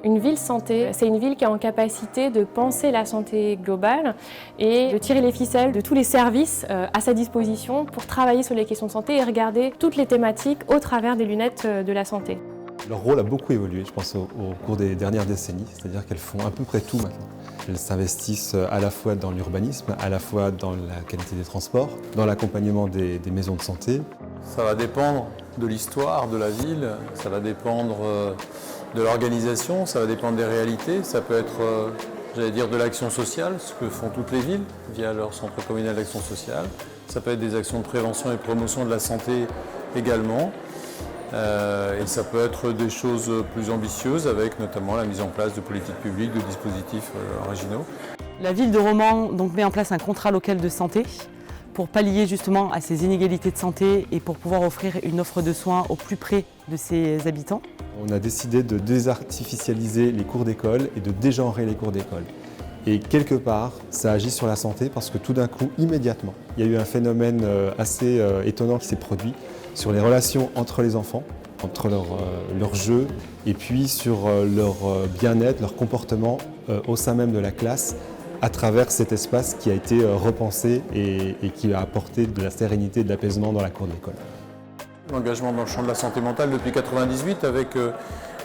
Une ville santé, c'est une ville qui est en capacité de penser la santé globale et de tirer les ficelles de tous les services à sa disposition pour travailler sur les questions de santé et regarder toutes les thématiques au travers des lunettes de la santé. Leur rôle a beaucoup évolué, je pense, au cours des dernières décennies, c'est-à-dire qu'elles font à peu près tout maintenant. Elles s'investissent à la fois dans l'urbanisme, à la fois dans la qualité des transports, dans l'accompagnement des maisons de santé. Ça va dépendre de l'histoire de la ville, ça va dépendre de l'organisation, ça va dépendre des réalités, ça peut être, j'allais dire, de l'action sociale, ce que font toutes les villes via leur centre communal d'action sociale. Ça peut être des actions de prévention et de promotion de la santé également. Et ça peut être des choses plus ambitieuses avec notamment la mise en place de politiques publiques, de dispositifs originaux. La ville de Romans donc, met en place un contrat local de santé pour pallier justement à ces inégalités de santé et pour pouvoir offrir une offre de soins au plus près de ses habitants. On a décidé de désartificialiser les cours d'école et de dégenrer les cours d'école. Et quelque part, ça agit sur la santé parce que tout d'un coup, immédiatement, il y a eu un phénomène assez étonnant qui s'est produit sur les relations entre les enfants, entre leurs jeux et puis sur leur bien-être, leur comportement au sein même de la classe à travers cet espace qui a été repensé et qui a apporté de la sérénité et de l'apaisement dans la cour de l'école. L'engagement dans le champ de la santé mentale depuis 1998 avec,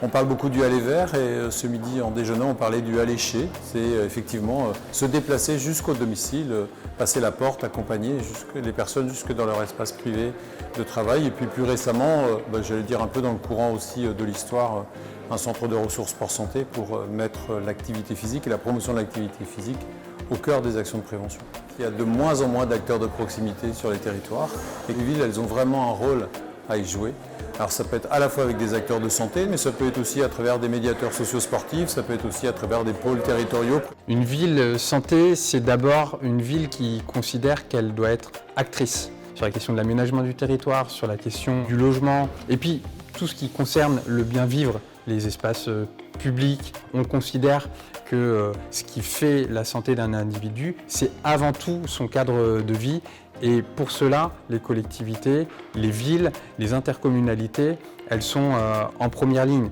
on parle beaucoup du aller vers et ce midi en déjeunant on parlait du aller chez. C'est effectivement se déplacer jusqu'au domicile, passer la porte, accompagner les personnes jusque dans leur espace privé de travail. Et puis plus récemment, j'allais dire un peu dans le courant aussi de l'histoire, un centre de ressources sport santé pour mettre l'activité physique et la promotion de l'activité physique au cœur des actions de prévention. Il y a de moins en moins d'acteurs de proximité sur les territoires et les villes elles ont vraiment un rôle à y jouer. Alors ça peut être à la fois avec des acteurs de santé, mais ça peut être aussi à travers des médiateurs socio-sportifs, ça peut être aussi à travers des pôles territoriaux. Une ville santé, c'est d'abord une ville qui considère qu'elle doit être actrice sur la question de l'aménagement du territoire, sur la question du logement, et puis tout ce qui concerne le bien vivre, les espaces publics. On considère que ce qui fait la santé d'un individu, c'est avant tout son cadre de vie. Et pour cela, les collectivités, les villes, les intercommunalités, elles sont en première ligne.